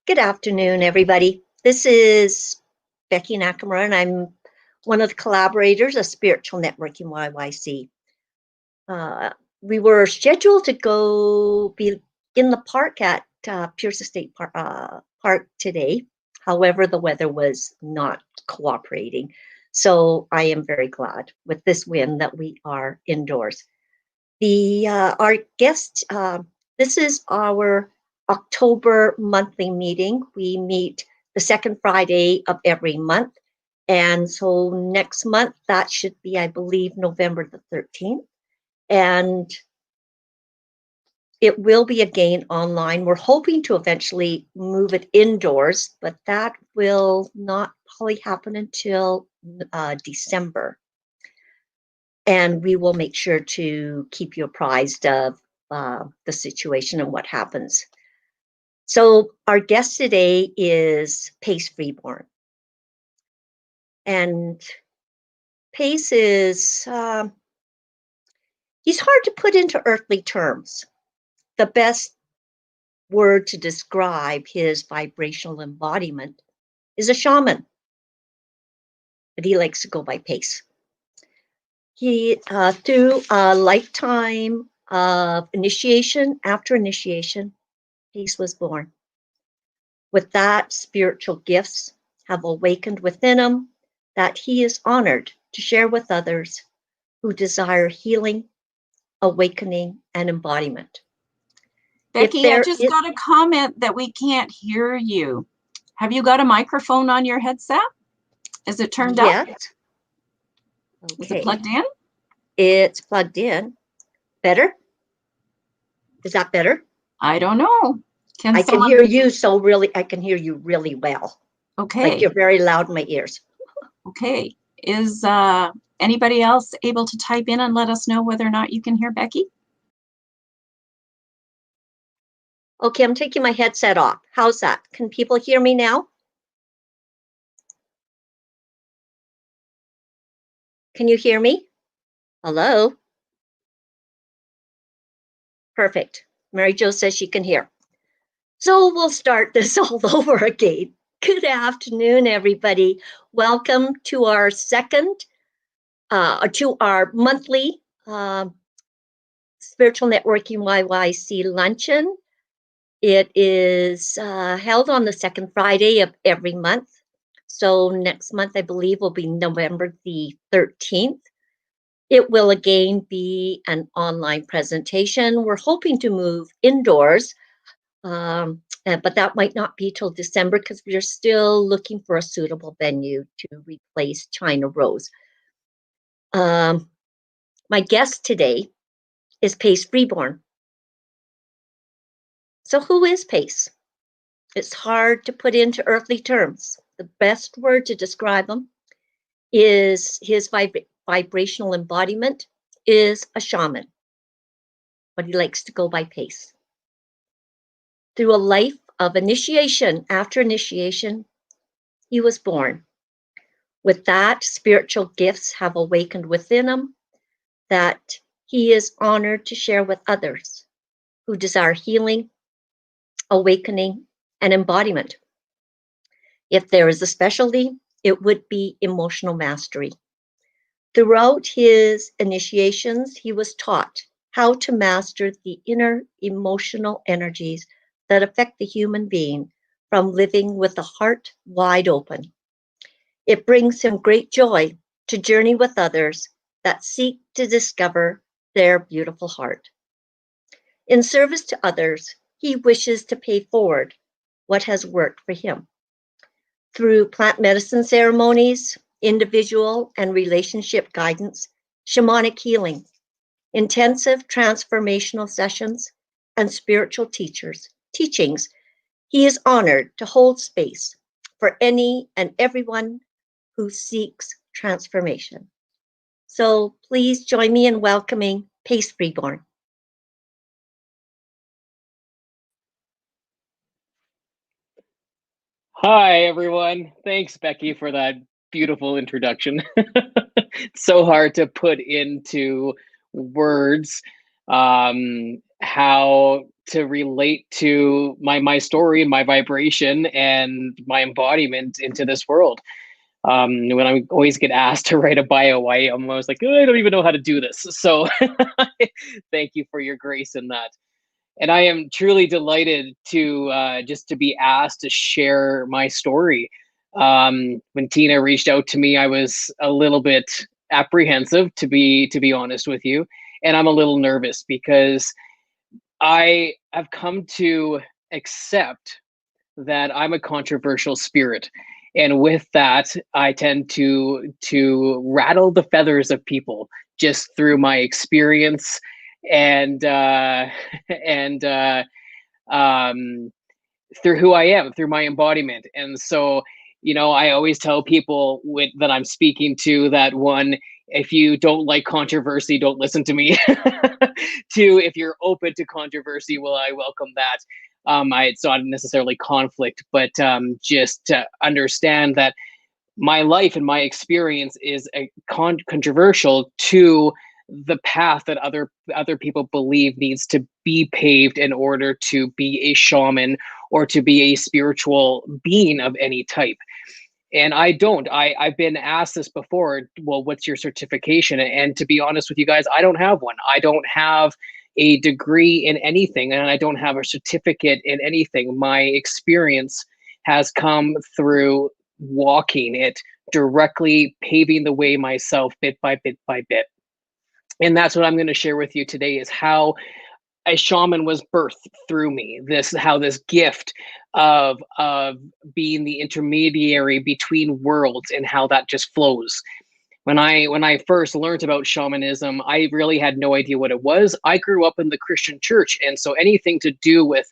Good afternoon, everybody. This is Becky Nakamura, and I'm one of the collaborators of Spiritual Networking YYC. We were scheduled to go be in the park at Pierce State Park today. However, the weather was not cooperating. So I am very glad with this win that we are indoors. Our guest, this is our October monthly meeting. We meet the second Friday of every month. And so next month, that should be, I believe, November the 13th. And it will be again online. We're hoping to eventually move it indoors, but that will not probably happen until December. And we will make sure to keep you apprised of the situation and what happens. So our guest today is Pace Freeborn. And Pace is, he's hard to put into earthly terms. The best word to describe his vibrational embodiment is a shaman, but he likes to go by Pace. He, through a lifetime of initiation after initiation, Pace was born. With that, spiritual gifts have awakened within him that he is honored to share with others who desire healing, awakening, and embodiment. Becky, I just got a comment that we can't hear you. Have you got a microphone on your headset? Is it turned up? Yes. Okay. Is it plugged in? It's plugged in. Better? Is that better? I don't know. I can hear you I can hear you really well. Okay. Like you're very loud in my ears. Okay. Is anybody else able to type in and let us know whether or not you can hear Becky? Okay, I'm taking my headset off. How's that? Can people hear me now? Can you hear me? Hello? Perfect. Mary Jo says she can hear. So we'll start this all over again. Good afternoon, everybody. Welcome to our monthly Spiritual Networking YYC Luncheon. It is held on the second Friday of every month. So next month, I believe, will be November the 13th. It will again be an online presentation. We're hoping to move indoors, but that might not be till December because we're still looking for a suitable venue to replace China Rose. My guest today is Pace Freeborn. So who is Pace? It's hard to put into earthly terms. The best word to describe him is his vibrational embodiment is a shaman, but he likes to go by Pace. Through a life of initiation after initiation, he was born. With that, spiritual gifts have awakened within him that he is honored to share with others who desire healing, awakening, and embodiment. If there is a specialty, it would be emotional mastery. Throughout his initiations, he was taught how to master the inner emotional energies that affect the human being from living with a heart wide open. It brings him great joy to journey with others that seek to discover their beautiful heart. In service to others, he wishes to pay forward what has worked for him. Through plant medicine ceremonies, individual and relationship guidance, shamanic healing, intensive transformational sessions, and spiritual teachings, he is honored to hold space for any and everyone who seeks transformation. So please join me in welcoming Pace Freeborn. Hi, everyone. Thanks, Becky, for that beautiful introduction. It's so hard to put into words how to relate to my story, my vibration, and my embodiment into this world. When I always get asked to write a bio, I'm always like, oh, I don't even know how to do this. So thank you for your grace in that. And I am truly delighted to just to be asked to share my story. When Tina reached out to me, I was a little bit apprehensive, to be honest with you, and I'm a little nervous because I have come to accept that I'm a controversial spirit. And with that, I tend to rattle the feathers of people just through my experience and and through who I am, through my embodiment. And so, I always tell people that I'm speaking to that, one, if you don't like controversy, don't listen to me. Two, if you're open to controversy, well, I welcome that. It's not necessarily conflict, but just to understand that my life and my experience is controversial to the path that other people believe needs to be paved in order to be a shaman or to be a spiritual being of any type. And I don't. I've been asked this before, well, what's your certification? And to be honest with you guys, I don't have one. I don't have a degree in anything, and I don't have a certificate in anything. My experience has come through walking it, directly paving the way myself, bit by bit by bit. And that's what I'm going to share with you today, is how a shaman was birthed through me. How this gift of being the intermediary between worlds, and how that just flows. When I first learned about shamanism, I really had no idea what it was. I grew up in the Christian church, and so anything to do with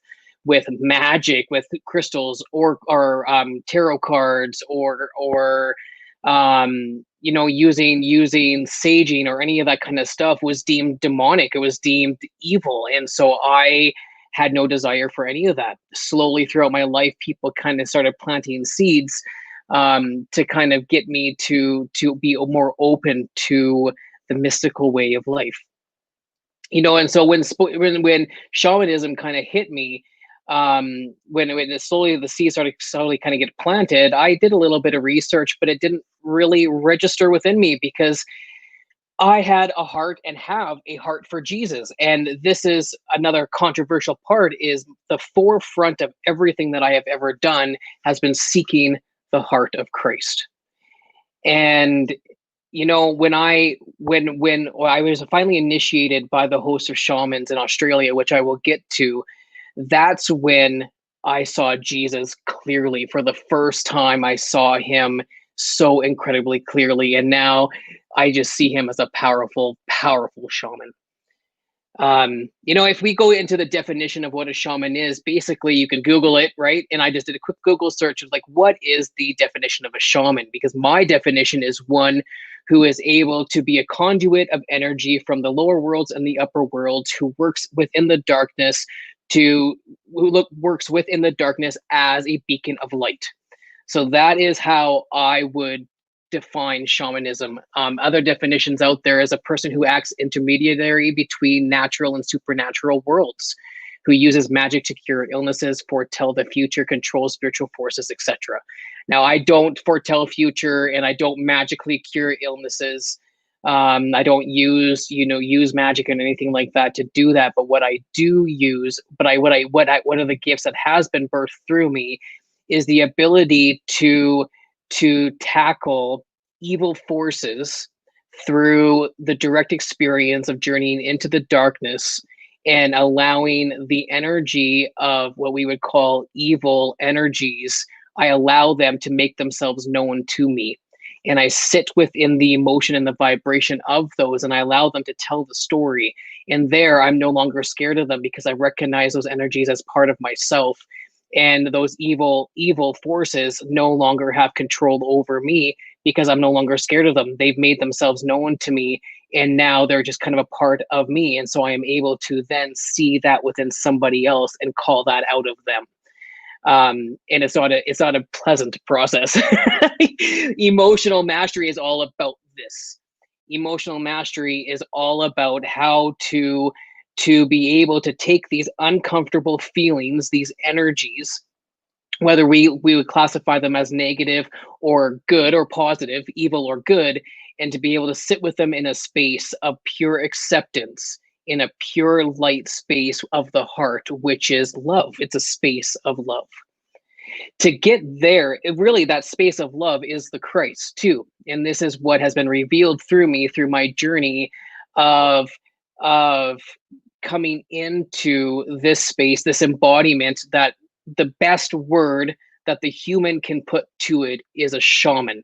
magic, with crystals, or tarot cards, or using saging or any of that kind of stuff was deemed demonic. It was deemed evil. And so I had no desire for any of that. Slowly throughout my life, people kind of started planting seeds to kind of get me to be more open to the mystical way of life. And so when shamanism kind of hit me, when slowly the seeds started slowly kind of get planted, I did a little bit of research, but it didn't really register within me, because I had a heart and have a heart for Jesus. And this is another controversial part, is the forefront of everything that I have ever done has been seeking the heart of Christ. And when I was finally initiated by the host of shamans in Australia, which I will get to, that's when I saw Jesus clearly. For the first time, I saw him so incredibly clearly. And now I just see him as a powerful, powerful shaman. If we go into the definition of what a shaman is, basically you can Google it, right? And I just did a quick Google search of like, what is the definition of a shaman? Because my definition is one who is able to be a conduit of energy from the lower worlds and the upper worlds, who works within the darkness works within the darkness as a beacon of light. So that is how I would define shamanism. Other definitions out there is a person who acts intermediary between natural and supernatural worlds, who uses magic to cure illnesses, foretell the future, control spiritual forces, etc. Now, I don't foretell future, and I don't magically cure illnesses. I don't use magic and anything like that to do that. But what I do use, one of the gifts that has been birthed through me, is the ability to tackle evil forces through the direct experience of journeying into the darkness and allowing the energy of what we would call evil energies. I allow them to make themselves known to me. And I sit within the emotion and the vibration of those, and I allow them to tell the story. And there, I'm no longer scared of them, because I recognize those energies as part of myself. And those evil forces no longer have control over me, because I'm no longer scared of them. They've made themselves known to me, and now they're just kind of a part of me. And so I am able to then see that within somebody else and call that out of them. And it's not a pleasant process. Emotional mastery is all about this. Emotional mastery is all about how to to be able to take these uncomfortable feelings, these energies, whether we would classify them as negative or good or positive, evil or good, and to be able to sit with them in a space of pure acceptance, in a pure light space of the heart, which is love. It's a space of love. To get there, really that space of love is the Christ too. And this is what has been revealed through me, through my journey of coming into this space, this embodiment, that the best word that the human can put to it is a shaman.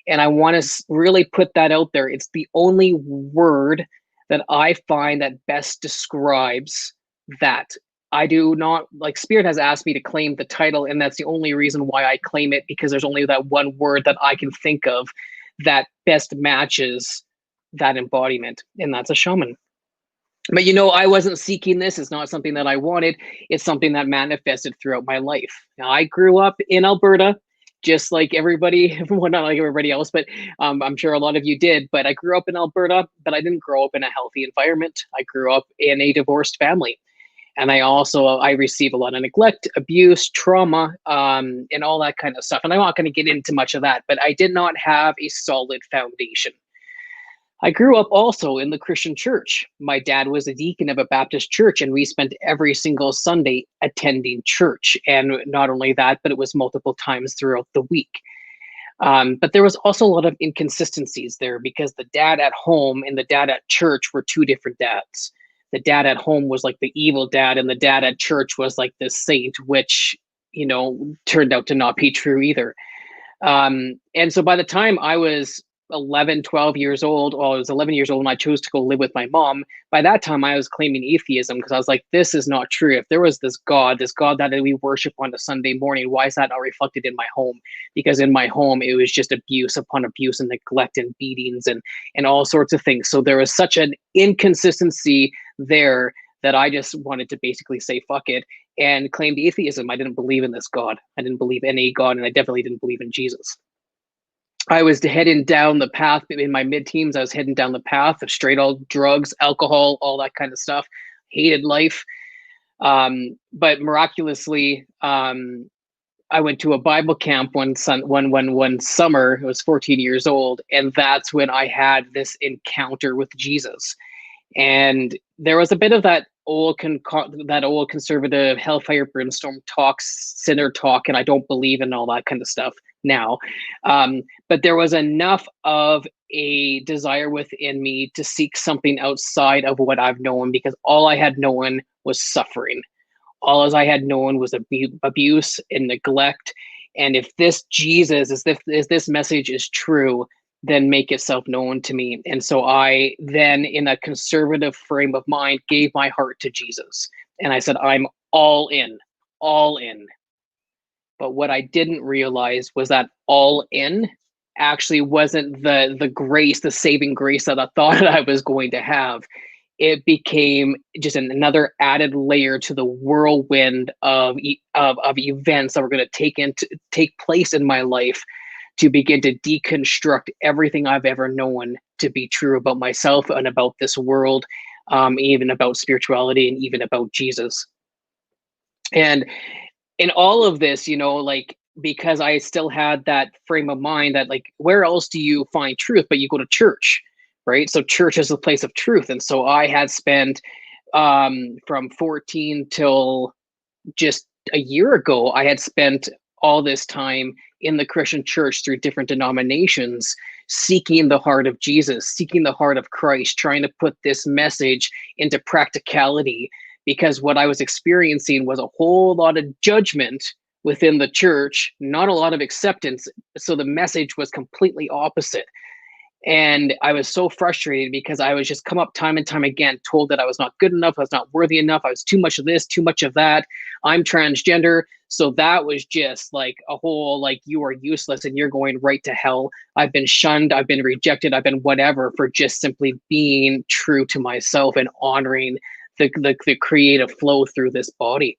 And I want to really put that out there. It's the only word that I find that best describes that. I do not, like, Spirit has asked me to claim the title, and that's the only reason why I claim it, because there's only that one word that I can think of that best matches that embodiment, and that's a shaman. But I wasn't seeking this. It's not something that I wanted. It's something that manifested throughout my life. Now, I grew up in Alberta, just like everybody, well, not like everybody else, but I'm sure a lot of you did. But I grew up in Alberta, but I didn't grow up in a healthy environment. I grew up in a divorced family. And I receive a lot of neglect, abuse, trauma, and all that kind of stuff. And I'm not going to get into much of that, but I did not have a solid foundation. I grew up also in the Christian church. My dad was a deacon of a Baptist church, and we spent every single Sunday attending church. And not only that, but it was multiple times throughout the week. But there was also a lot of inconsistencies there, because the dad at home and the dad at church were two different dads. The dad at home was like the evil dad, and the dad at church was like the saint, which, turned out to not be true either. And so by the time I was 11, 12 years old, well, I was 11 years old when I chose to go live with my mom. By that time, I was claiming atheism, because I was like, this is not true. If there was this God that we worship on a Sunday morning, why is that not reflected in my home? Because in my home, it was just abuse upon abuse and neglect and beatings and all sorts of things. So there was such an inconsistency there that I just wanted to basically say, fuck it, and claimed atheism. I didn't believe in this God. I didn't believe in a God, and I definitely didn't believe in Jesus. I was heading down the path in my mid-teens. I was heading down the path of straight old drugs, alcohol, all that kind of stuff. Hated life. But miraculously, I went to a Bible camp one summer. I was 14 years old, and that's when I had this encounter with Jesus. And there was a bit of that old conservative hellfire brimstone talk, sinner talk, and I don't believe in all that kind of stuff now. But there was enough of a desire within me to seek something outside of what I've known, because all I had known was suffering. All as I had known was abuse and neglect. And if this Jesus, if this message is true, then make itself known to me. And so I then, in a conservative frame of mind, gave my heart to Jesus. And I said, I'm all in, all in. But what I didn't realize was that all in actually wasn't the grace, the saving grace that I thought I was going to have. It became just another added layer to the whirlwind of events that were going to take place in my life, to begin to deconstruct everything I've ever known to be true about myself and about this world, even about spirituality and even about Jesus. And in all of this, because I still had that frame of mind that, like, where else do you find truth but you go to church, right? So church is the place of truth. And so I had spent from 14 till just a year ago, I had spent all this time in the Christian church through different denominations, seeking the heart of Jesus, seeking the heart of Christ, trying to put this message into practicality, because what I was experiencing was a whole lot of judgment within the church, not a lot of acceptance. So the message was completely opposite. And I was so frustrated, because I was just come up time and time again, told that I was not good enough, I was not worthy enough, I was too much of this, too much of that, I'm transgender. So that was just like a whole, like, you are useless and you're going right to hell. I've been shunned, I've been rejected, I've been whatever, for just simply being true to myself and honoring the creative flow through this body.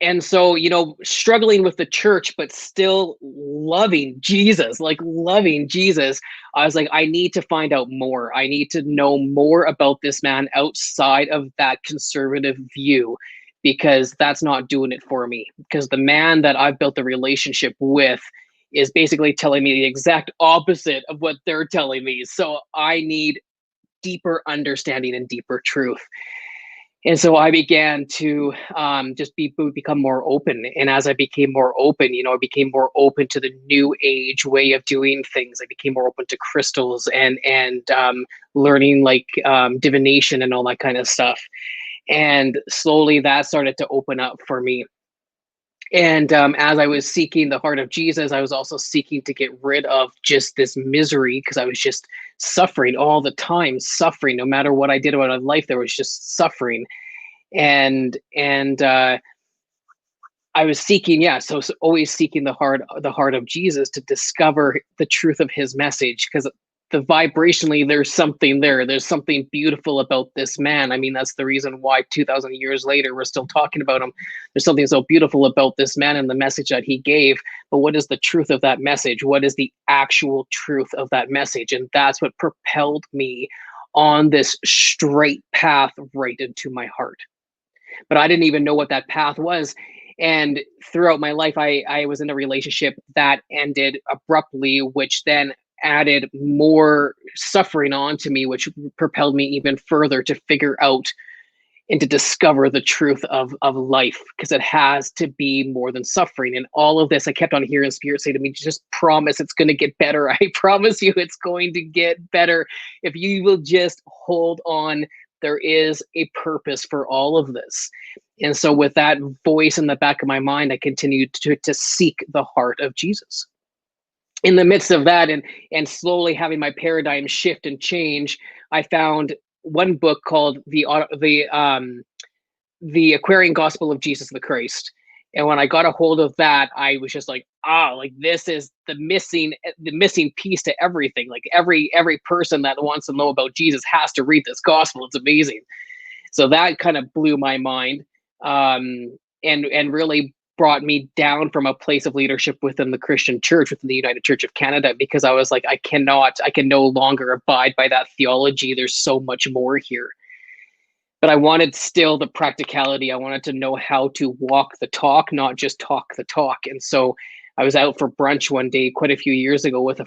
And so, you know, struggling with the church, but still loving Jesus, like loving Jesus. I was like, I need to find out more. I need to know more about this man outside of that conservative view, because that's not doing it for me. Because the man that I've built a relationship with is basically telling me the exact opposite of what they're telling me. So I need deeper understanding and deeper truth. And so I began to become more open. And as I became more open, you know, I became more open to the new age way of doing things. I became more open to crystals and learning like divination and all that kind of stuff. And slowly that started to open up for me. And as I was seeking the heart of Jesus, I was also seeking to get rid of just this misery, because I was just suffering all the time, suffering. No matter what I did about my life, there was just suffering. And I was seeking, so always seeking the heart of Jesus to discover the truth of his message, because the vibrationally there's something there. There's something beautiful about this man. I mean, that's the reason why 2,000 years later we're still talking about him. There's something so beautiful about this man and the message that he gave. But what is the truth of that message? What is the actual truth of that message? And that's what propelled me on this straight path right into my heart. But I didn't even know what that path was. And throughout my life, I was in a relationship that ended abruptly, which then added more suffering onto me, which propelled me even further to figure out and to discover the truth of life, because it has to be more than suffering. And all of this, I kept on hearing Spirit say to me, just promise it's going to get better. I promise you it's going to get better. If you will just hold on, there is a purpose for all of this. And so with that voice in the back of my mind, I continued to seek the heart of Jesus. In the midst of that, and slowly having my paradigm shift and change, I found one book called the Aquarian Gospel of Jesus the Christ. And when I got a hold of that, I was just like, like this is the missing piece to everything. Like every person that wants to know about Jesus has to read this gospel. It's amazing. So that kind of blew my mind, and really brought me down from a place of leadership within the Christian church, within the United Church of Canada, because I was like, I can no longer abide by that theology. There's so much more here. But I wanted still the practicality. I wanted to know how to walk the talk, not just talk the talk. And so I was out for brunch one day quite a few years ago with a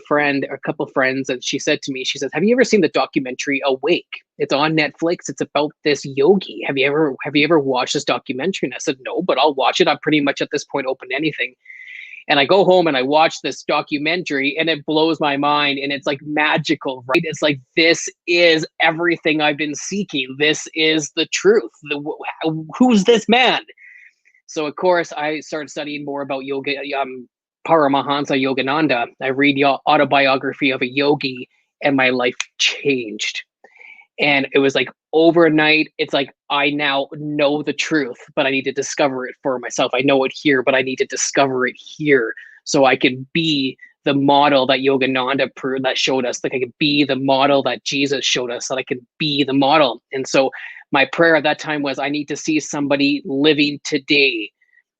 couple of friends, and she said to me, she says, have you ever seen the documentary Awake? It's on Netflix. It's about this yogi. Have you ever watched this documentary? And I said, no, but I'll watch it. I'm pretty much at this point open to anything. And I go home and I watch this documentary, and it blows my mind, and it's like magical, right? It's like, this is everything I've been seeking. This is the truth. Who's this man? So of course I started studying more about yoga, Paramahansa Yogananda. I read the autobiography of a yogi, and my life changed. And it was like overnight, it's like, I now know the truth, but I need to discover it for myself. I know it here, but I need to discover it here so I can be the model that Yogananda that showed us. Like I could be the model that Jesus showed us, that I could be the model. And so my prayer at that time was, I need to see somebody living today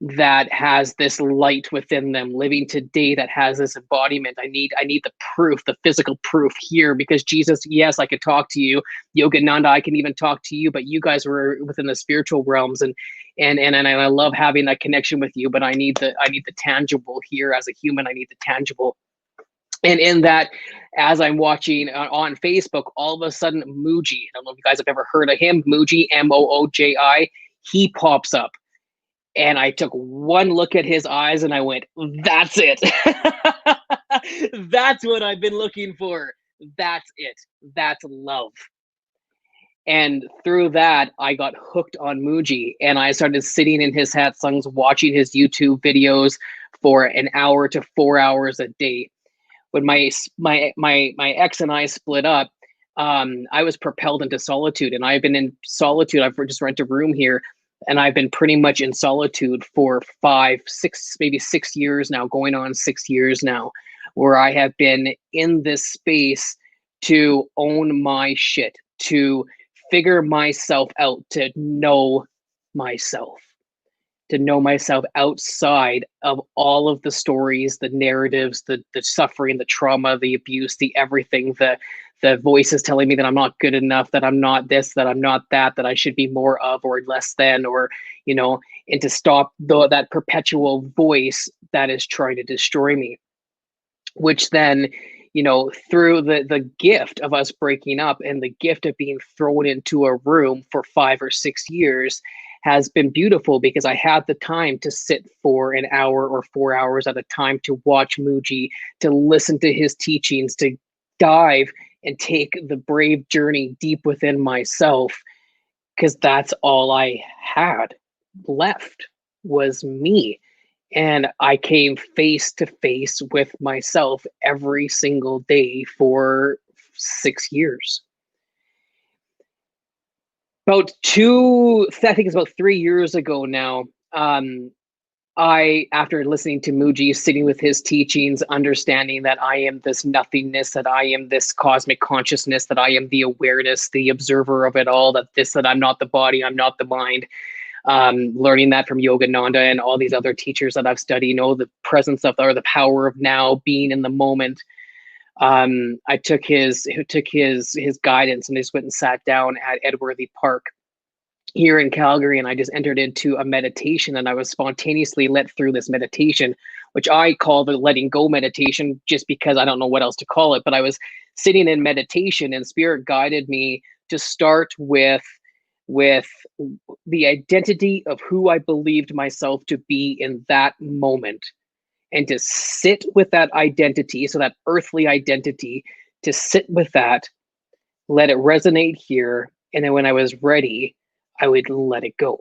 that has this light within them, living today that has this embodiment. I need the proof, the physical proof here, because Jesus, yes, I could talk to you. Yogananda, I can even talk to you, but you guys were within the spiritual realms, and I love having that connection with you, but I need the tangible here as a human. I need the tangible. And in that, as I'm watching on Facebook, all of a sudden Mooji, I don't know if you guys have ever heard of him, Mooji, Mooji, he pops up. And I took one look at his eyes and I went, that's it. That's what I've been looking for. That's it. That's love. And through that, I got hooked on Mooji, and I started sitting in his satsangs, watching his YouTube videos for an hour to 4 hours a day. When my ex and I split up, I was propelled into solitude, and I've been in solitude. I've just rented a room here, and I've been pretty much in solitude for 5, 6, maybe 6 years now, going on 6 years now, where I have been in this space to own my shit, to figure myself out, to know myself. to know myself outside of all of the stories, the narratives, the suffering, the trauma, the abuse, the everything, the voices telling me that I'm not good enough, that I'm not this, that I'm not that, that I should be more of or less than, or, you know, and to stop that perpetual voice that is trying to destroy me. Which then, you know, through the gift of us breaking up and the gift of being thrown into a room for 5 or 6 years has been beautiful, because I had the time to sit for an hour or 4 hours at a time to watch Muji, to listen to his teachings, to dive and take the brave journey deep within myself, because that's all I had left was me. And I came face to face with myself every single day for 6 years. I think it's about 3 years ago now, after listening to Muji, sitting with his teachings, understanding that I am this nothingness, that I am this cosmic consciousness, that I am the awareness, the observer of it all, that I'm not the body, I'm not the mind. Learning that from Yogananda and all these other teachers that I've studied, you know, the presence of, or the power of now, being in the moment. I took his guidance and just went and sat down at Edworthy Park here in Calgary, and I just entered into a meditation, and I was spontaneously let through this meditation, which I call the letting go meditation, just because I don't know what else to call it. But I was sitting in meditation, and Spirit guided me to start with the identity of who I believed myself to be in that moment, and to sit with that identity, so that earthly identity, to sit with that, let it resonate here, and then when I was ready, I would let it go.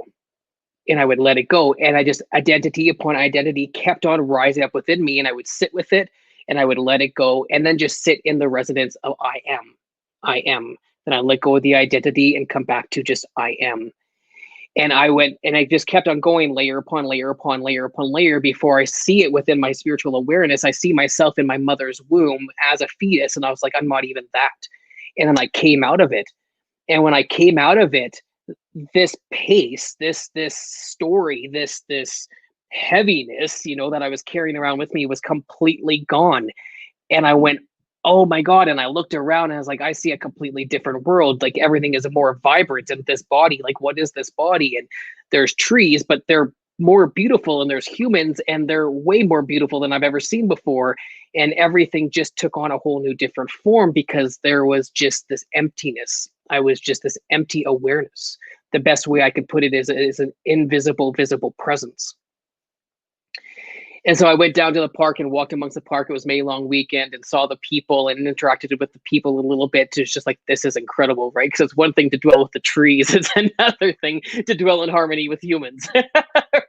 And I would let it go, and I just, identity upon identity kept on rising up within me, and I would sit with it, and I would let it go, and then just sit in the resonance of I am. Then I let go of the identity and come back to just I am. And I just kept on going, layer upon layer upon layer upon layer, before I see it within my spiritual awareness. I see myself in my mother's womb as a fetus, and I was like, I'm not even that. And then I came out of it. And when I came out of it, this pace, this story, this heaviness, you know, that I was carrying around with me was completely gone. And I went, oh my God. And I looked around and I was like, I see a completely different world. Like, everything is more vibrant in this body. Like, what is this body? And there's trees, but they're more beautiful, and there's humans, and they're way more beautiful than I've ever seen before. And everything just took on a whole new different form, because there was just this emptiness. I was just this empty awareness. The best way I could put it is an invisible, visible presence. And so I went down to the park and walked amongst the park. It was May long weekend, and saw the people and interacted with the people a little bit. It's just like, this is incredible, right? Because it's one thing to dwell with the trees. It's another thing to dwell in harmony with humans,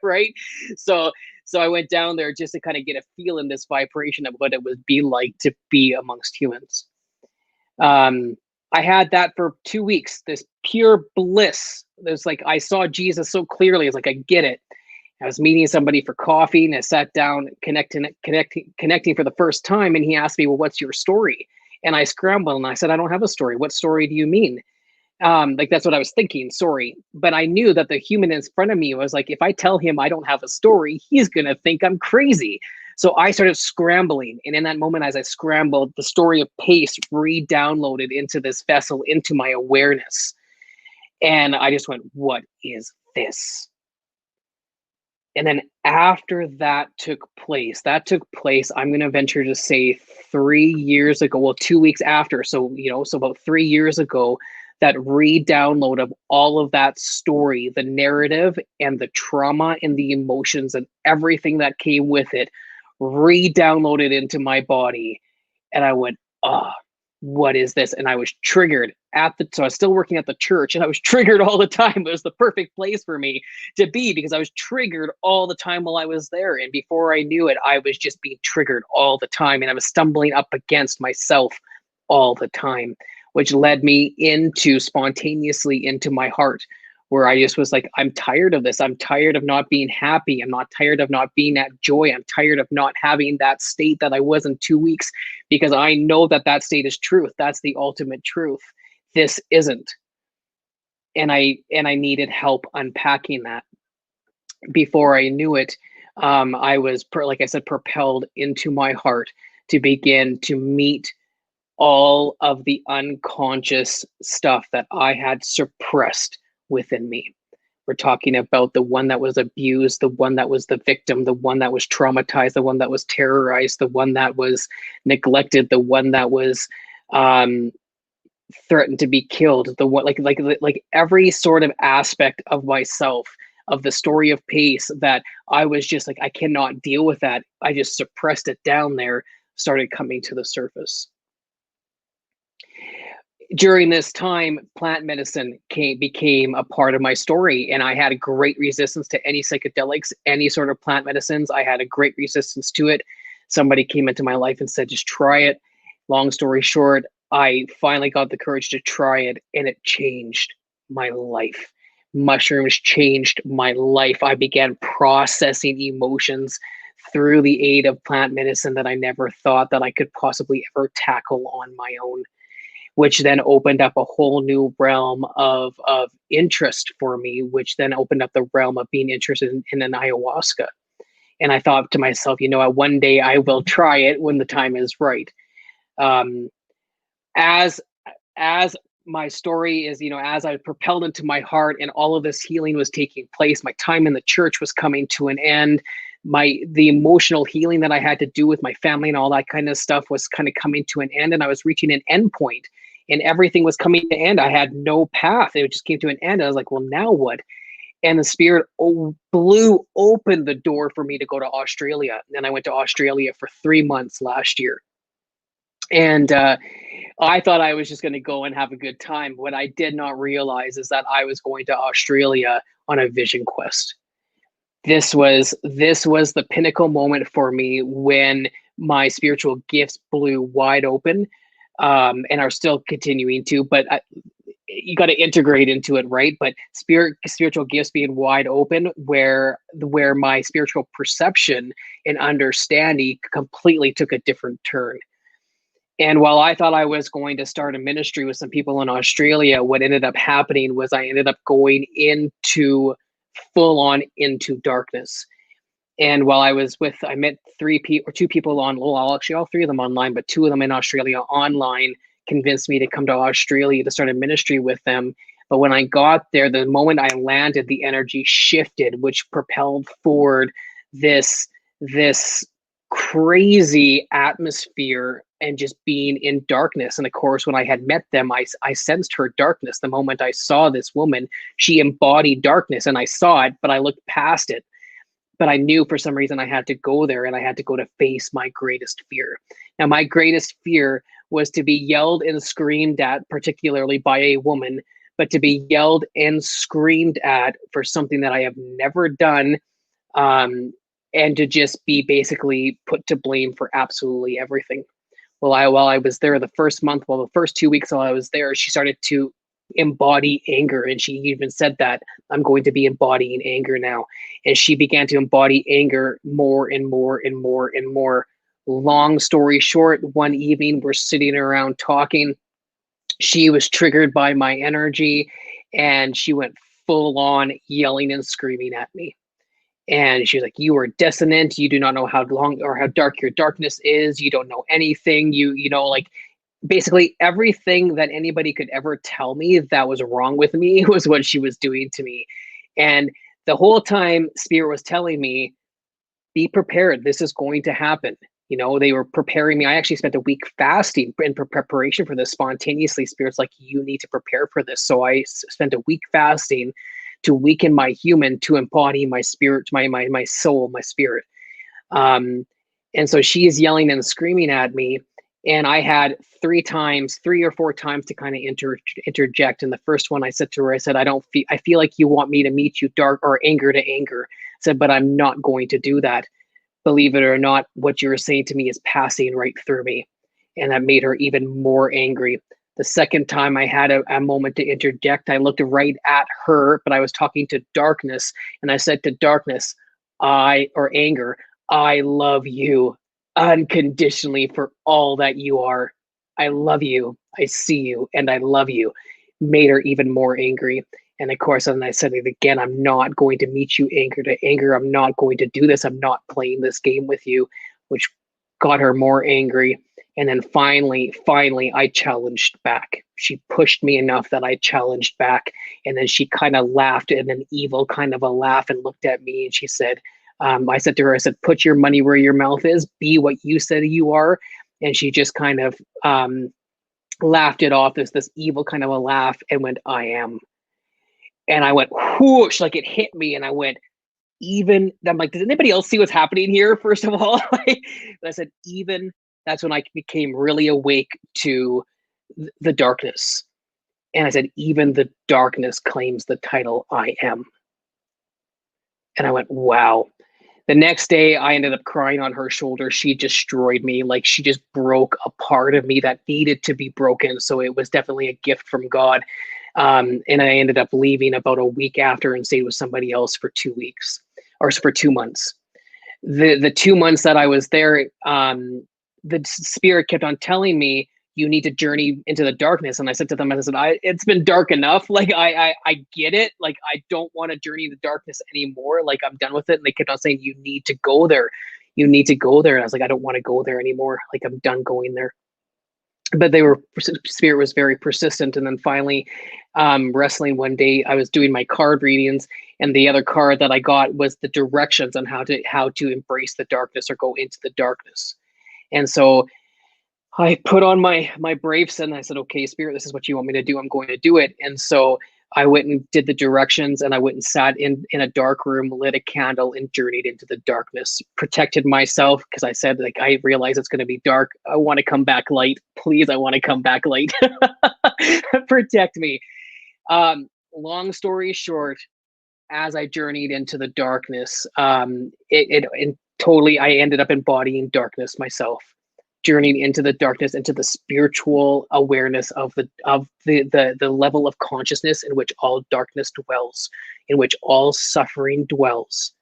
right? So I went down there just to kind of get a feel in this vibration of what it would be like to be amongst humans. I had that for 2 weeks, this pure bliss. There's like, I saw Jesus so clearly. It's like, I get it. I was meeting somebody for coffee, and I sat down connecting for the first time. And he asked me, well, what's your story? And I scrambled and I said, I don't have a story. What story do you mean? Like, that's what I was thinking, sorry. But I knew that the human in front of me was like, if I tell him I don't have a story, he's going to think I'm crazy. So I started scrambling. And in that moment, as I scrambled, the story of pace re-downloaded into this vessel, into my awareness. And I just went, what is this? And then after that took place, I'm going to venture to say 3 years ago, well, 2 weeks after. So, so about 3 years ago, that re-download of all of that story, the narrative and the trauma and the emotions and everything that came with it, re-downloaded into my body. And I went, oh, what is this? And I was triggered so I was still working at the church, and I was triggered all the time. It was the perfect place for me to be, because I was triggered all the time while I was there. And before I knew it, I was just being triggered all the time. And I was stumbling up against myself all the time, which led me spontaneously into my heart, where I just was like, I'm tired of this. I'm tired of not being happy. I'm not tired of not being at joy. I'm tired of not having that state that I was in 2 weeks, because I know that state is truth. That's the ultimate truth. This isn't. And I needed help unpacking that. before I knew it, I was, like I said, propelled into my heart to begin to meet all of the unconscious stuff that I had suppressed within me. We're talking about the one that was abused, the one that was the victim, the one that was traumatized, the one that was terrorized, the one that was neglected, the one that was threatened to be killed, the one like every sort of aspect of myself, of the story of Pace, that I was just like, I cannot deal with that. I just suppressed it down there, started coming to the surface. During this time, plant medicine became a part of my story, and I had a great resistance to any psychedelics, any sort of plant medicines. I had a great resistance to it. Somebody came into my life and said, just try it. Long story short, I finally got the courage to try it, and it changed my life. Mushrooms changed my life. I began processing emotions through the aid of plant medicine that I never thought that I could possibly ever tackle on my own, which then opened up a whole new realm of interest for me, which then opened up the realm of being interested in an ayahuasca. And I thought to myself, you know, one day I will try it when the time is right. As my story is, you know, as I propelled into my heart and all of this healing was taking place, my time in the church was coming to an end. The emotional healing that I had to do with my family and all that kind of stuff was kind of coming to an end, and I was reaching an end point, and everything was coming to an end. I had no path. It just came to an end. I was like, well, now what? And the spirit blew open the door for me to go to Australia. And I went to Australia for 3 months last year. And I thought I was just going to go and have a good time. What I did not realize is that I was going to Australia on a vision quest. This was the pinnacle moment for me, when my spiritual gifts blew wide open, and are still continuing to, but you got to integrate into it, right? But spiritual gifts being wide open, where my spiritual perception and understanding completely took a different turn. And while I thought I was going to start a ministry with some people in Australia, what ended up happening was I ended up going full on into darkness. And while I was I met two people on, well, actually all three of them online, but two of them in Australia online convinced me to come to Australia to start a ministry with them. But when I got there, the moment I landed, the energy shifted, which propelled forward this crazy atmosphere and just being in darkness. And of course, when I had met them, I sensed her darkness. The moment I saw this woman, she embodied darkness, and I saw it, but I looked past it. But I knew for some reason I had to go there, and I had to go to face my greatest fear. Now, my greatest fear was to be yelled and screamed at, particularly by a woman, but to be yelled and screamed at for something that I have never done, and to just be basically put to blame for absolutely everything. While I was there the first month, the first 2 weeks while I was there, she started to embody anger, and she even said that I'm going to be embodying anger now. And she began to embody anger more and more and more and more. Long story short, one evening we're sitting around talking. She was triggered by my energy, and she went full on yelling and screaming at me. And she was like, you are dissonant. You do not know how long or how dark your darkness is. You don't know anything. You know, like, basically everything that anybody could ever tell me that was wrong with me was what she was doing to me. And the whole time, Spirit was telling me, be prepared. This is going to happen. You know, they were preparing me. I actually spent a week fasting in preparation for this spontaneously. Spirit's like, you need to prepare for this. So I spent a week fasting to weaken my human, to embody my spirit, my soul, my spirit. And so she is yelling and screaming at me. And I had 3 or 4 times to kind of interject. And the first one I said to her, I said, I feel like you want me to meet you dark or anger to anger. I said, but I'm not going to do that. Believe it or not, what you were saying to me is passing right through me. And that made her even more angry. The second time I had a moment to interject, I looked right at her, but I was talking to darkness. And I said to darkness, anger, I love you unconditionally for all that you are. I love you. I see you, and I love you. Made her even more angry. And of course, and I said it again, I'm not going to meet you anger to anger. I'm not going to do this. I'm not playing this game with you, which got her more angry. And then finally, I challenged back. She pushed me enough that I challenged back. And then she kind of laughed in an evil kind of a laugh and looked at me and she said, I said to her, I said, put your money where your mouth is, be what you said you are. And she just kind of laughed it off. There's this evil kind of a laugh and went, I am. And I went whoosh, like it hit me. And I went, even, I'm like, does anybody else see what's happening here? First of all, I said, even, that's when I became really awake to the darkness. And I said, even the darkness claims the title, I am. And I went, wow. The next day, I ended up crying on her shoulder. She destroyed me. Like she just broke a part of me that needed to be broken. So it was definitely a gift from God. And I ended up leaving about a week after and stayed with somebody else for 2 weeks or for 2 months. The 2 months that I was there, the spirit kept on telling me, you need to journey into the darkness. And I said to them, I said, it's been dark enough. Like, I get it. Like, I don't want to journey the darkness anymore. Like, I'm done with it. And they kept on saying, you need to go there. You need to go there. And I was like, I don't want to go there anymore. Like, I'm done going there. But spirit was very persistent. And then finally, wrestling one day, I was doing my card readings, and the other card that I got was the directions on how to embrace the darkness or go into the darkness. And so I put on my braves and I said, okay, Spirit, this is what you want me to do. I'm going to do it. And so I went and did the directions, and I went and sat in a dark room, lit a candle, and journeyed into the darkness, protected myself because I said, like, I realize it's going to be dark. I want to come back light. Please, I want to come back light. Protect me. Long story short, as I journeyed into the darkness, totally, I ended up embodying darkness myself, journeying into the darkness, into the spiritual awareness of the level of consciousness in which all darkness dwells, in which all suffering dwells.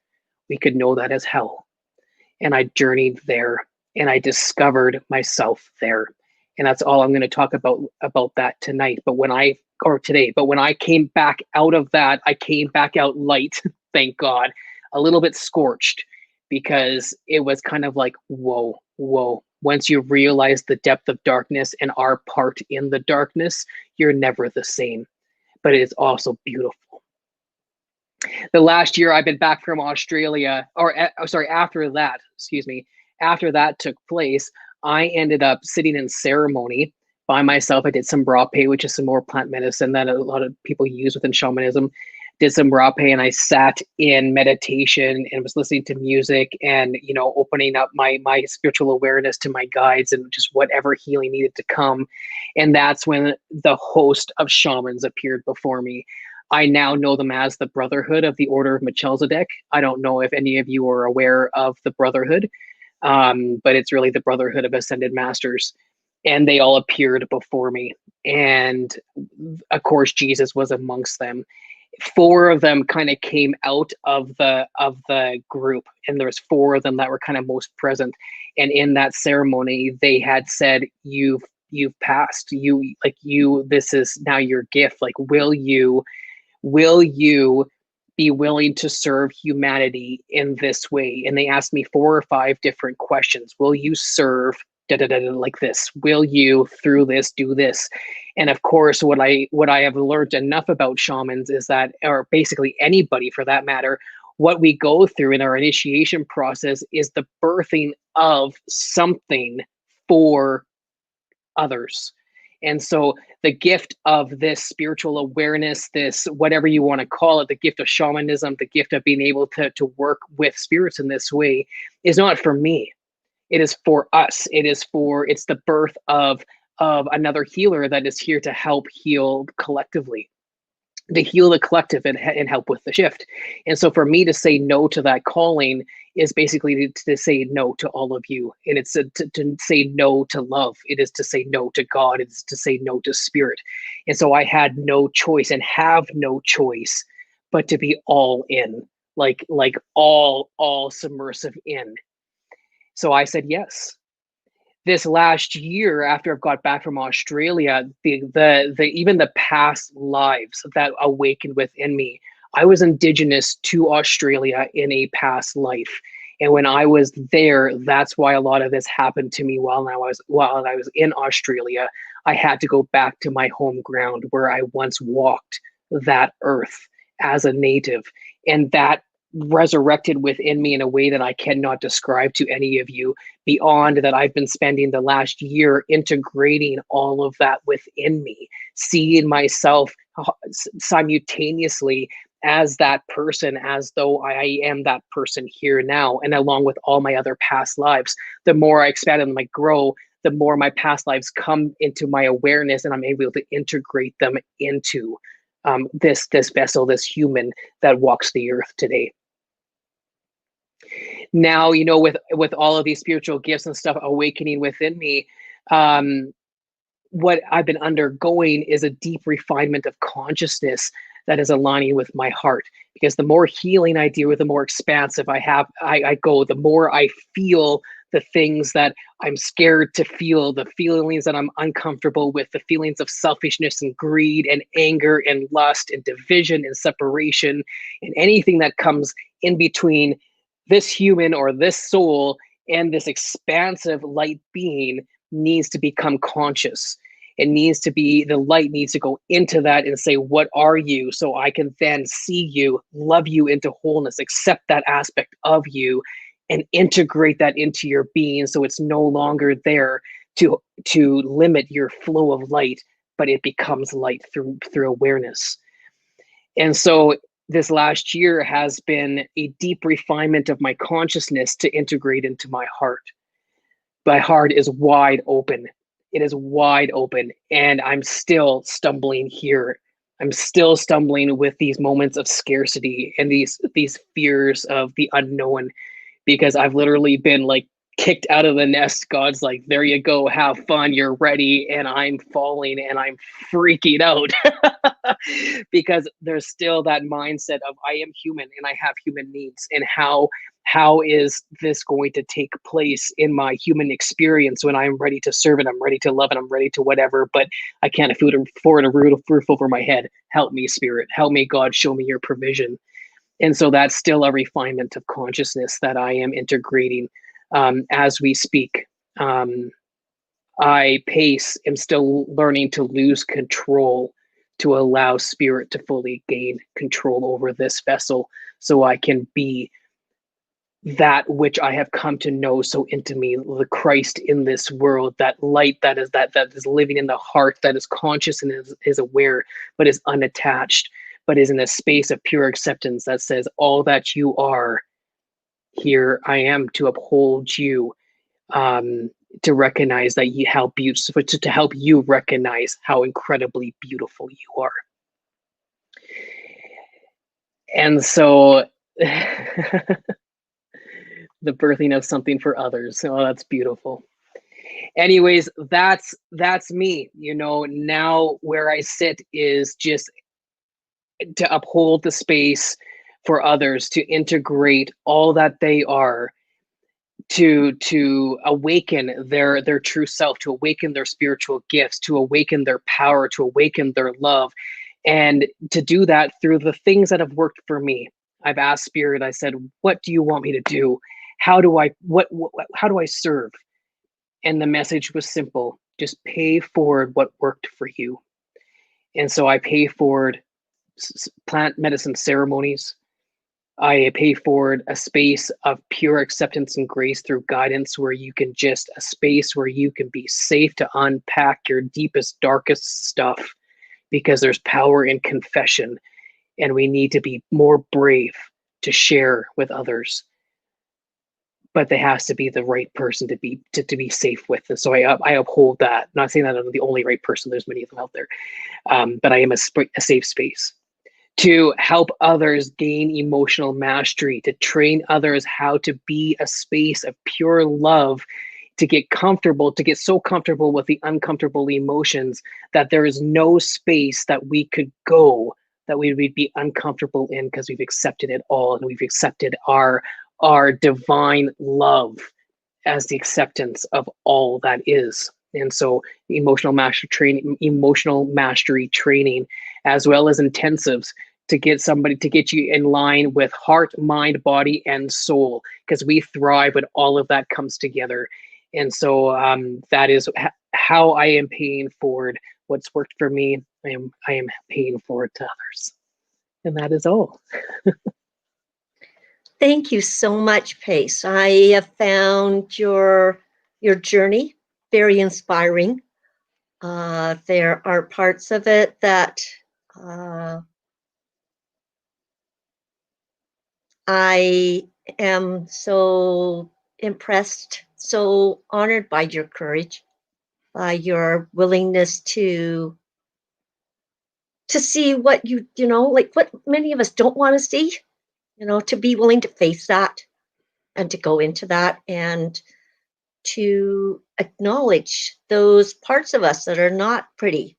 We could know that as hell. And I journeyed there, and I discovered myself there. And that's all I'm going to talk about that tonight. But when I came back out of that, I came back out light, thank God, a little bit scorched, because it was kind of like, whoa. Once you realize the depth of darkness and our part in the darkness, you're never the same. But it is also beautiful. The last year I've been back from Australia, after that took place, I ended up sitting in ceremony by myself. I did some rape, which is some more plant medicine that a lot of people use within shamanism. Did some rape, and I sat in meditation and was listening to music and, opening up my spiritual awareness to my guides and just whatever healing needed to come. And that's when the host of shamans appeared before me. I now know them as the Brotherhood of the Order of Melchizedek. I don't know if any of you are aware of the Brotherhood, but it's really the Brotherhood of Ascended Masters. And they all appeared before me. And of course, Jesus was amongst them. 4 of them kind of came out of the group, and there was 4 of them that were kind of most present. And in that ceremony, they had said, you've passed. This is now your gift. Like, will you be willing to serve humanity in this way? And they asked me 4 or 5 different questions. Will you serve like this? Will you, through this, do this? And of course, what I have learned enough about shamans is that, or basically anybody for that matter, what we go through in our initiation process is the birthing of something for others. And so the gift of this spiritual awareness, this, whatever you want to call it, the gift of shamanism, the gift of being able to work with spirits in this way, is not for me. It is for us. It's the birth of another healer that is here to help heal collectively, to heal the collective and help with the shift. And so for me to say no to that calling is basically to say no to all of you. And it's to say no to love. It is to say no to God. It's to say no to spirit. And so I had no choice and have no choice but to be all in, like all submersive in. So I said yes. this last year, after I've got back from Australia, the even the past lives that awakened within me. I was indigenous to Australia in a past life. And when I was there, that's why a lot of this happened to me while I was in Australia. I had to go back to my home ground where I once walked that earth as a native. And that resurrected within me in a way that I cannot describe to any of you, beyond that. I've been spending the last year integrating all of that within me, seeing myself simultaneously as that person, as though I am that person here now. And along with all my other past lives, the more I expand and I grow, the more my past lives come into my awareness, and I'm able to integrate them into this vessel, this human that walks the earth today. Now, you know, with all of these spiritual gifts and stuff awakening within me, what I've been undergoing is a deep refinement of consciousness that is aligning with my heart. Because the more healing I do, the more expansive I go, the more I feel the things that I'm scared to feel, the feelings that I'm uncomfortable with, the feelings of selfishness and greed and anger and lust and division and separation, and anything that comes in between this human or this soul and this expansive light being needs to become conscious. It needs to be, the light needs to go into that and say, what are you? So I can then see you, love you into wholeness, accept that aspect of you, and integrate that into your being. So it's no longer there to limit your flow of light, but it becomes light through awareness. And so this last year has been a deep refinement of my consciousness to integrate into my heart. My heart is wide open. It is wide open, and I'm still stumbling here. I'm still stumbling with these moments of scarcity and these fears of the unknown, because I've literally been like kicked out of the nest. God's like, there you go, have fun, you're ready. And I'm falling and I'm freaking out because there's still that mindset of I am human and I have human needs. And how is this going to take place in my human experience when I'm ready to serve and I'm ready to love and I'm ready to whatever, but I can't afford a roof over my head. Help me, Spirit. Help me, God. Show me your provision. And so that's still a refinement of consciousness that I am integrating as we speak. Am still learning to lose control, to allow Spirit to fully gain control over this vessel, so I can be that which I have come to know so intimately, the Christ in this world, that light that is living in the heart, that is conscious and is aware, but is unattached, but is in a space of pure acceptance that says, all that you are, here I am to uphold you, to recognize that you how beautiful, to help you recognize how incredibly beautiful you are. And so the birthing of something for others. Oh, that's beautiful. Anyways, that's me. You know, now where I sit is just to uphold the space for others, to integrate all that they are, to awaken their true self, to awaken their spiritual gifts, to awaken their power, to awaken their love, and to do that through the things that have worked for me. I've asked Spirit, I said, what do you want me to do? How do I serve? And the message was simple: just pay forward what worked for you. And so I pay forward plant medicine ceremonies. I pay forward a space of pure acceptance and grace through guidance, where you can just, a space where you can be safe to unpack your deepest, darkest stuff, because there's power in confession, and we need to be more brave to share with others. But there has to be the right person to be safe with. And so I uphold that. I'm not saying that I'm the only right person. There's many of them out there. But I am a safe space to help others gain emotional mastery, to train others how to be a space of pure love, to get so comfortable with the uncomfortable emotions that there is no space that we could go that we would be uncomfortable in, because we've accepted it all, and we've accepted our divine love as the acceptance of all that is. And so emotional mastery training, as well as intensives to get you in line with heart, mind, body, and soul, because we thrive when all of that comes together. And so that is how I am paying forward what's worked for me. I am paying forward to others. And that is all. Thank you so much, Pace. I have found your journey very inspiring. There are parts of it that I am so impressed, so honored by your courage, by your willingness to see what like what many of us don't want to see, to be willing to face that and to go into that and to acknowledge those parts of us that are not pretty,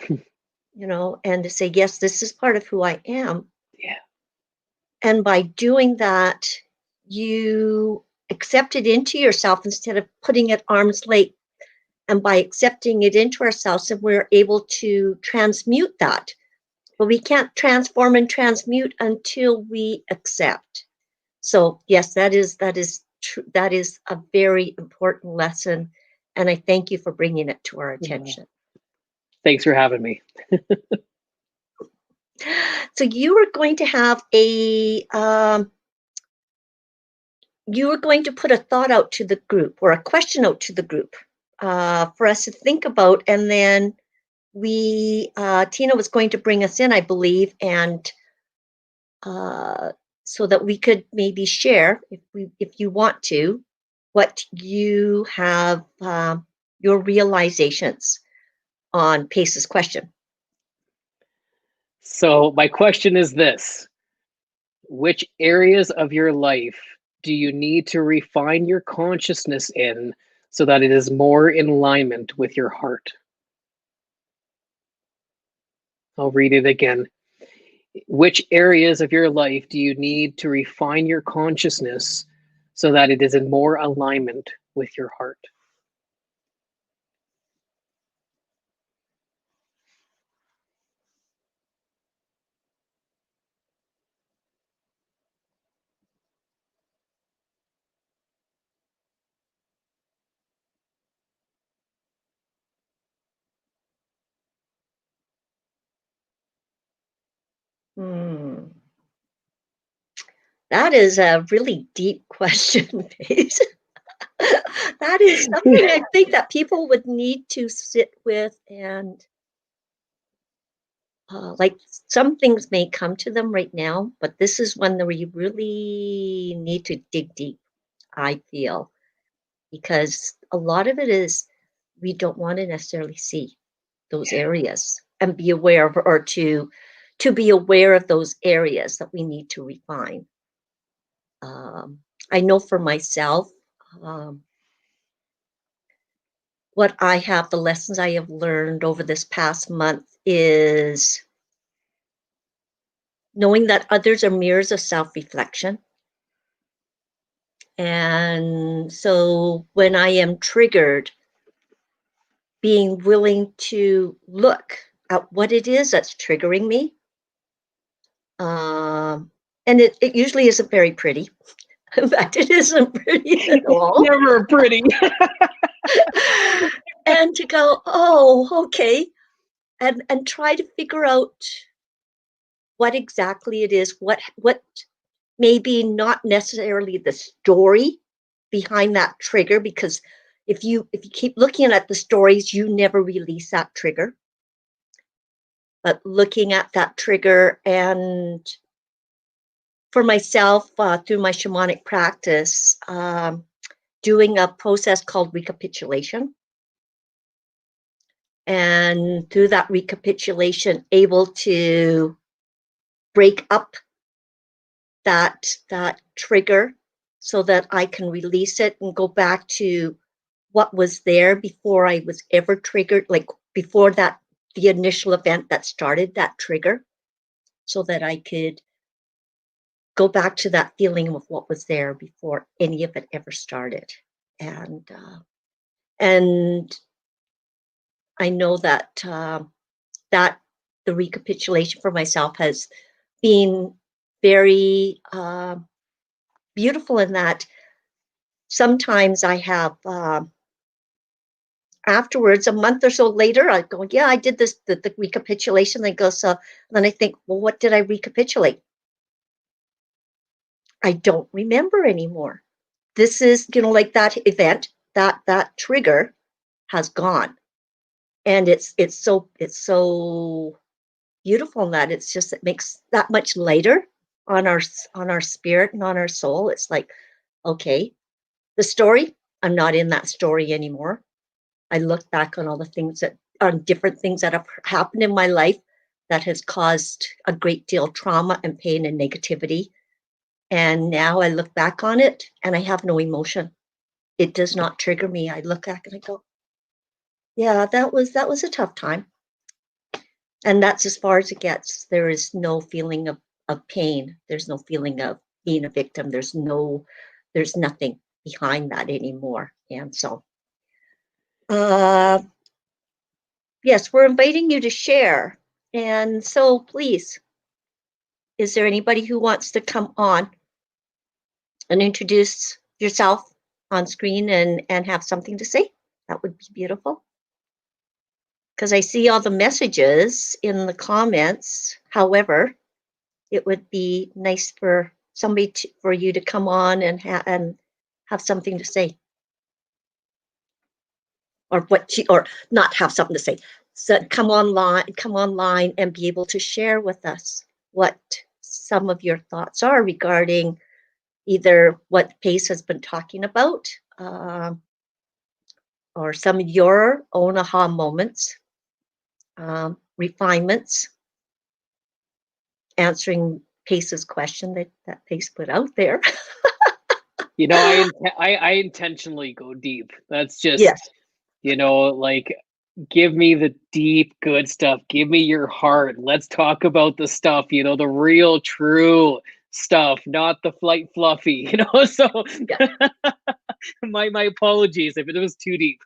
and to say, yes, this is part of who I am. Yeah. And by doing that, you accept it into yourself instead of putting it arm's length. And by accepting it into ourselves, and we're able to transmute that. But we can't transform and transmute until we accept. So yes, that is true. That is a very important lesson, and I thank you for bringing it to our attention. Thanks for having me. So you are going to have you are going to put a thought out to the group, or a question out to the group, for us to think about, and then Tina was going to bring us in, I believe, and so that we could maybe share, if you want to, what you have, your realizations on Pace's question. So my question is this: which areas of your life do you need to refine your consciousness in so that it is more in alignment with your heart? I'll read it again. Which areas of your life do you need to refine your consciousness so that it is in more alignment with your heart? That is a really deep question, Pace. That is something I think that people would need to sit with, and like, some things may come to them right now, but this is one that we really need to dig deep, I feel, because a lot of it is we don't want to necessarily see those areas and be aware of, or to be aware of those areas that we need to refine. I know for myself, what I have, the lessons I have learned over this past month is knowing that others are mirrors of self-reflection. And so when I am triggered, being willing to look at what it is that's triggering me. And it usually isn't very pretty. In fact, it isn't pretty at all. Never pretty. And to go, oh, okay, and try to figure out what exactly it is, what maybe not necessarily the story behind that trigger, because if you keep looking at the stories, you never release that trigger. But looking at that trigger, and for myself, through my shamanic practice, doing a process called recapitulation. And through that recapitulation, able to break up that trigger so that I can release it and go back to what was there before I was ever triggered, like before the initial event that started that trigger, so that I could go back to that feeling of what was there before any of it ever started. and I know that that the recapitulation for myself has been very beautiful in that sometimes I have afterwards, a month or so later, I go, yeah, I did this, the recapitulation. Then goes, so then I think, well, what did I recapitulate? I don't remember anymore. This is, like that event, that trigger has gone. And it's so beautiful in that it makes that much lighter on our spirit and on our soul. It's like, okay, the story, I'm not in that story anymore. I look back on all the things on different things that have happened in my life that has caused a great deal of trauma and pain and negativity. And now I look back on it and I have no emotion. It does not trigger me. I look back and I go, yeah, that was a tough time. And that's as far as it gets. There is no feeling of pain. There's no feeling of being a victim. There's nothing behind that anymore. And so, yes, we're inviting you to share. And so please, is there anybody who wants to come on and introduce yourself on screen and have something to say? That would be beautiful. Because I see all the messages in the comments. However, it would be nice for somebody for you to come on and have something to say. Or not have something to say. So come online and be able to share with us what some of your thoughts are regarding either what Pace has been talking about, or some of your own aha moments, refinements, answering Pace's question that Pace put out there. I intentionally go deep. That's just, yes. Like, give me the deep, good stuff. Give me your heart. Let's talk about the stuff, the real, true stuff, not the flight fluffy, So yeah. my apologies if it was too deep.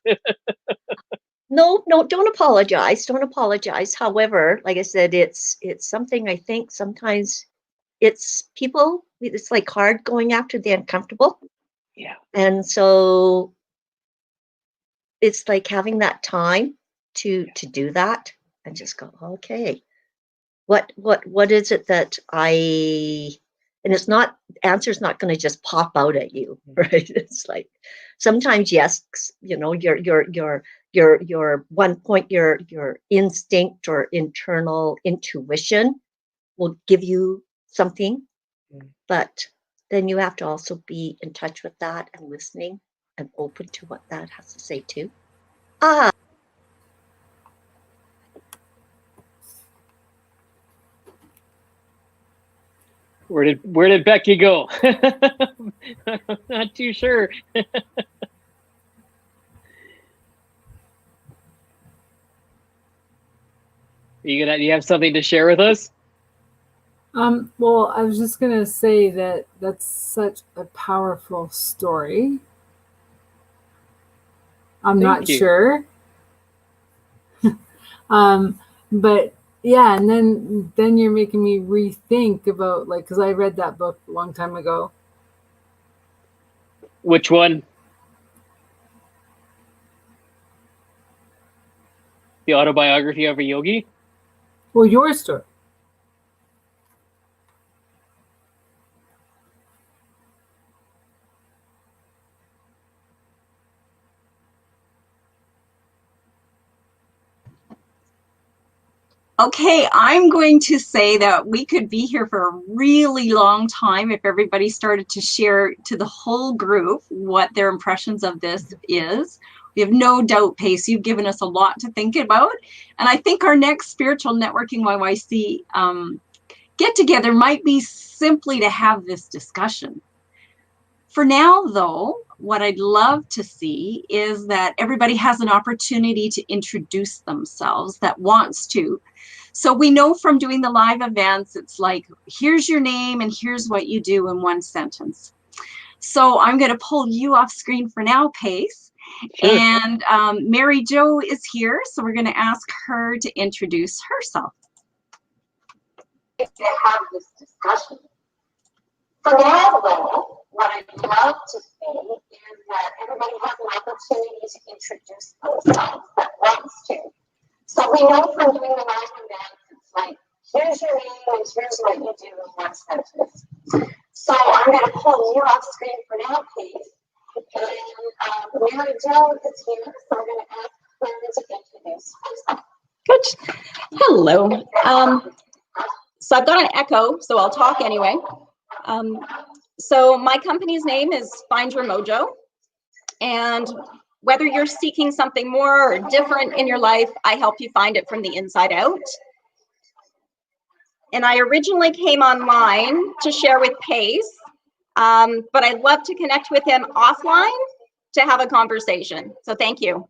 No, don't apologize. Don't apologize. However, like I said, it's something I think sometimes it's like hard going after the uncomfortable. Yeah. And so it's like having that time to do that and just go, okay, what is it that and it's not, answer's not going to just pop out at you, right? It's like sometimes, yes, your one point, your instinct or internal intuition will give you something, but then you have to also be in touch with that and listening and open to what that has to say too. Where did Becky go? I'm not too sure. You have something to share with us? Well, I was just gonna say that that's such a powerful story. I'm not sure. But yeah, and then you're making me rethink about, like, because I read that book a long time ago. Which one? The Autobiography of a Yogi? Well, your story. Okay, I'm going to say that we could be here for a really long time if everybody started to share to the whole group what their impressions of this is. We have no doubt, Pace, you've given us a lot to think about. And I think our next Spiritual Networking YYC get together might be simply to have this discussion. For now, though, what I'd love to see is that everybody has an opportunity to introduce themselves that wants to. So we know from doing the live events, it's like, here's your name and here's what you do in one sentence. So I'm going to pull you off screen for now, Pace. Sure. And Mary Jo is here, so we're going to ask her to introduce herself. To have this discussion. For now, though, what I'd love to say is that everybody has an opportunity to introduce themselves that wants to. So we know from doing the Luncheon dance, it's like, here's your name and here's what you do in one sentence. So I'm going to pull you off screen for now, please. And Mary Jo is here, so I'm going to ask her to introduce herself. Good. Hello. So I've got an echo, so I'll talk anyway. So my company's name is Find Your Mojo. And whether you're seeking something more or different in your life, I help you find it from the inside out. And I originally came online to share with Pace, but I'd love to connect with him offline to have a conversation. So thank you.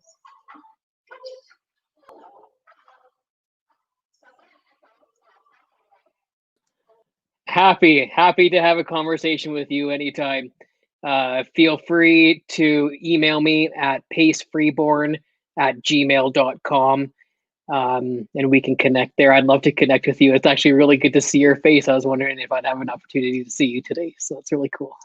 Happy to have a conversation with you anytime. Feel free to email me at pacefreeborn@gmail.com, and we can connect there. I'd love to connect with you. It's actually really good to see your face. I was wondering if I'd have an opportunity to see you today, so it's really cool.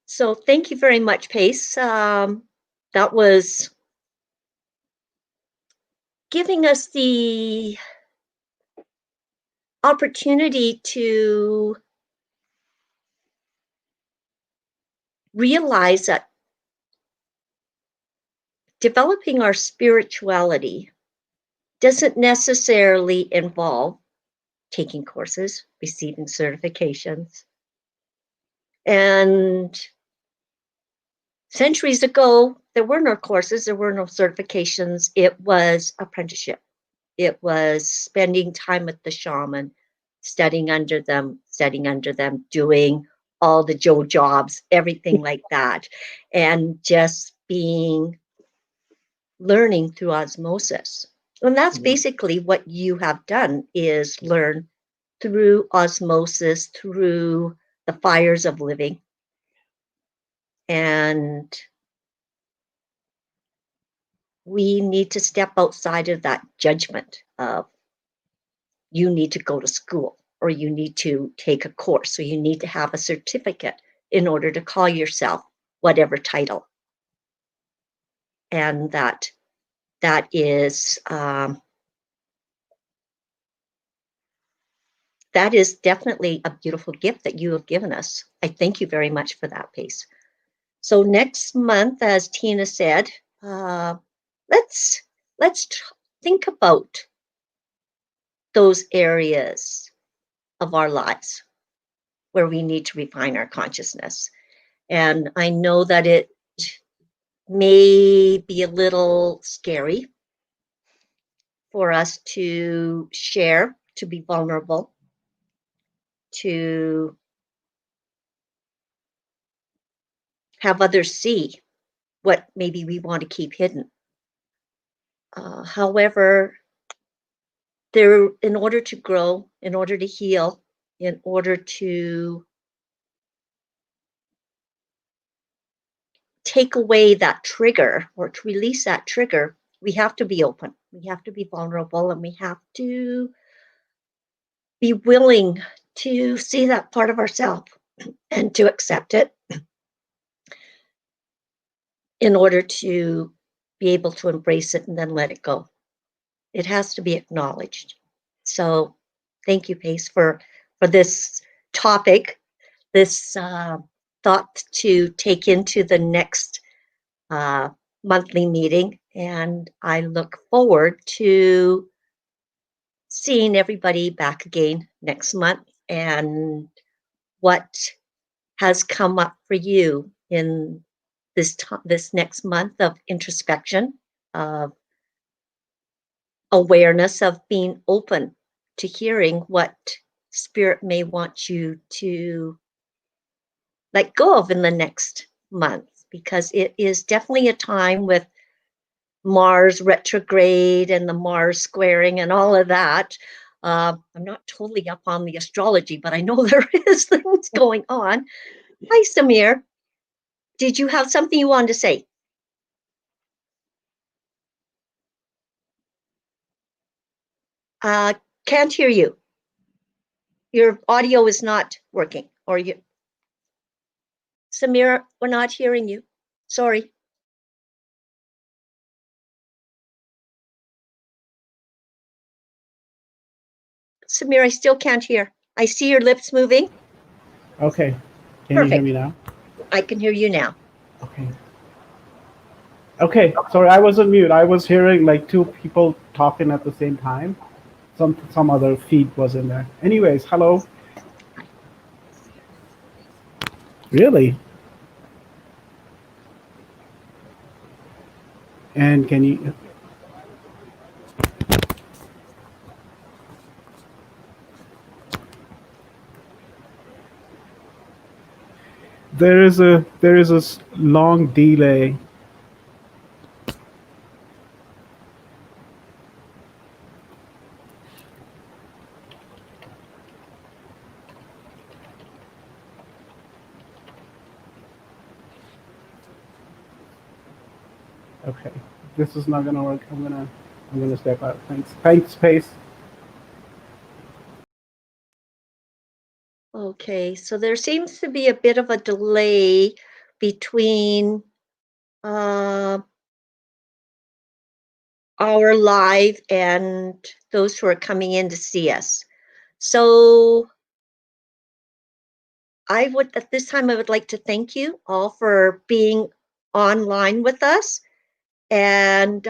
So thank you very much, Pace. That was giving us the opportunity to realize that developing our spirituality doesn't necessarily involve taking courses, receiving certifications. And centuries ago, there were no courses, there were no certifications. It was apprenticeship. It was spending time with the shaman, studying under them, doing all the Joe jobs, everything like that, and just learning through osmosis. And that's basically what you have done, is learn through osmosis, through the fires of living. And we need to step outside of that judgment of you need to go to school or you need to take a course or you need to have a certificate in order to call yourself whatever title. And that is definitely a beautiful gift that you have given us. I thank you very much for that, Pace. So next month, as Tina said, let's think about those areas of our lives where we need to refine our consciousness. And I know that it may be a little scary for us to share, to be vulnerable, to have others see what maybe we want to keep hidden. However, in order to grow, in order to heal, in order to take away that trigger or to release that trigger, we have to be open, we have to be vulnerable, and we have to be willing to see that part of ourselves and to accept it in order to be able to embrace it and then let it go. It has to be acknowledged. So thank you, Pace, for this topic, this thought to take into the next monthly meeting. And I look forward to seeing everybody back again next month and what has come up for you in this next month of introspection, of awareness of being open to hearing what Spirit may want you to let go of in the next month, because it is definitely a time with Mars retrograde and the Mars squaring and all of that. I'm not totally up on the astrology, but I know there is things going on. Hi, Samir. Did you have something you wanted to say? Can't hear you. Your audio is not working, or you. Samir, we're not hearing you. Sorry. Samir, I still can't hear. I see your lips moving. Okay. Can you hear me now? I can hear you now. Okay. Okay. Sorry, I was on mute. I was hearing like two people talking at the same time. Some other feed was in there. Anyways, hello. Really? And can you? There is a long delay. Okay, this is not gonna work. I'm gonna step out. Thanks, Pace. Okay, so there seems to be a bit of a delay between our live and those who are coming in to see us. So at this time, I would like to thank you all for being online with us, and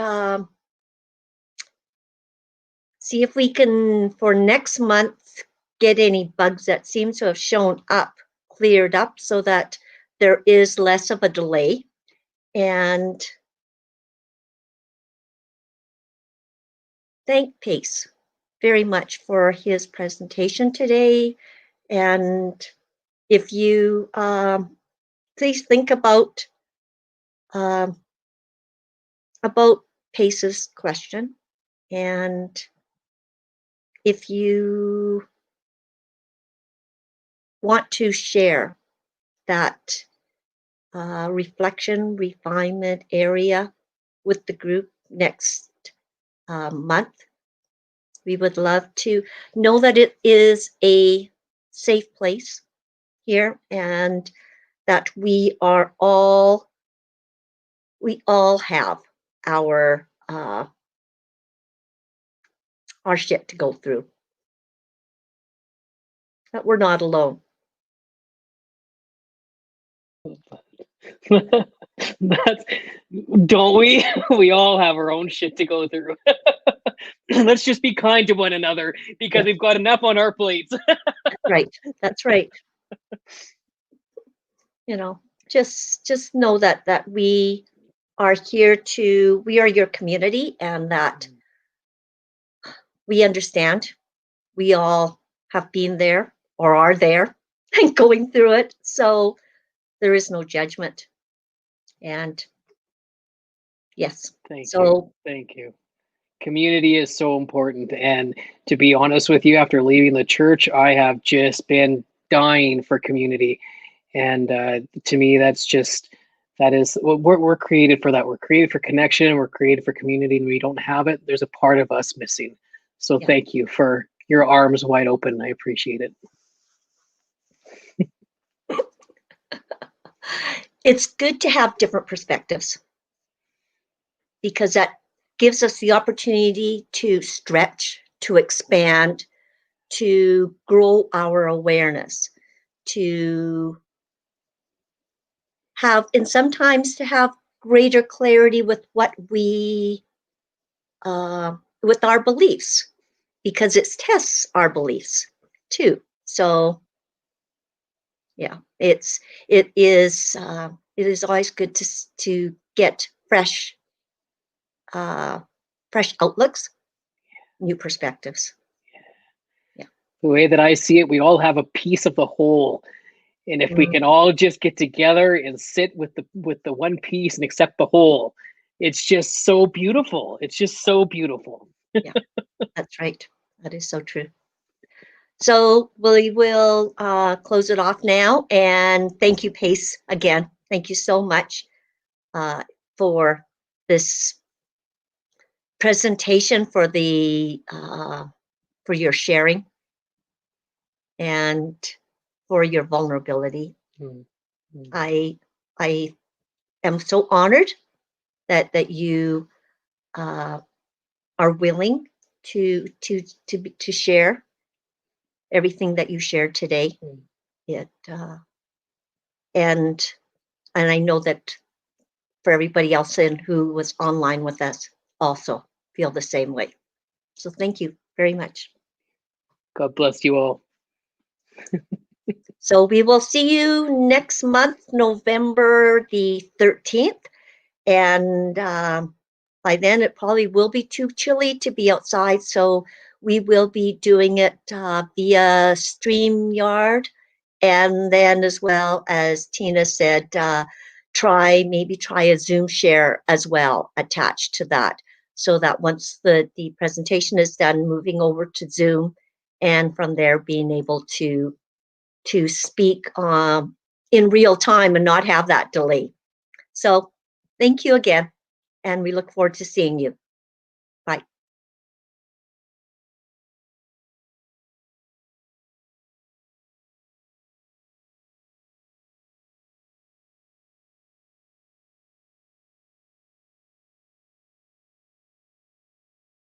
see if we can, for next month, get any bugs that seem to have shown up cleared up, so that there is less of a delay. And thank Pace very much for his presentation today. And if you please think about Pace's question, and if you want to share that reflection, refinement area with the group next month, we would love to know that it is a safe place here, and that we all have our shit to go through, that we're not alone. Don't we? We all have our own shit to go through. Let's just be kind to one another, because we've got enough on our plates. Right. That's right. You know, just know that we are here we are your community, and that we understand. We all have been there or are there and going through it. So there is no judgment. And yes. Thank you. Community is so important. And to be honest with you, after leaving the church, I have just been dying for community. And to me, that is we're created for that. We're created for connection. We're created for community, and we don't have it. There's a part of us missing. So thank you for your arms wide open. I appreciate it. It's good to have different perspectives, because that gives us the opportunity to stretch, to expand, to grow our awareness, to have, and sometimes to have greater clarity with what with our beliefs, because it tests our beliefs too. So yeah, it is always good to get fresh outlooks, new perspectives. The way that I see it, we all have a piece of the whole. And if we can all just get together and sit with the one piece and accept the whole, it's just so beautiful. It's just so beautiful. Yeah, that's right. That is so true. So we will close it off now. And thank you, Pace, again. Thank you so much for this presentation, for the for your sharing and for your vulnerability. I am so honored that you are willing to share everything that you shared today. And I know that for everybody else who was online with us also feel the same way. So thank you very much. God bless you all. So we will see you next month, November the 13th. And by then it probably will be too chilly to be outside. So we will be doing it via StreamYard. And then, as well as Tina said, maybe try a Zoom share as well attached to that. So that once the presentation is done, moving over to Zoom, and from there being able to speak in real time and not have that delay. So thank you again, and we look forward to seeing you.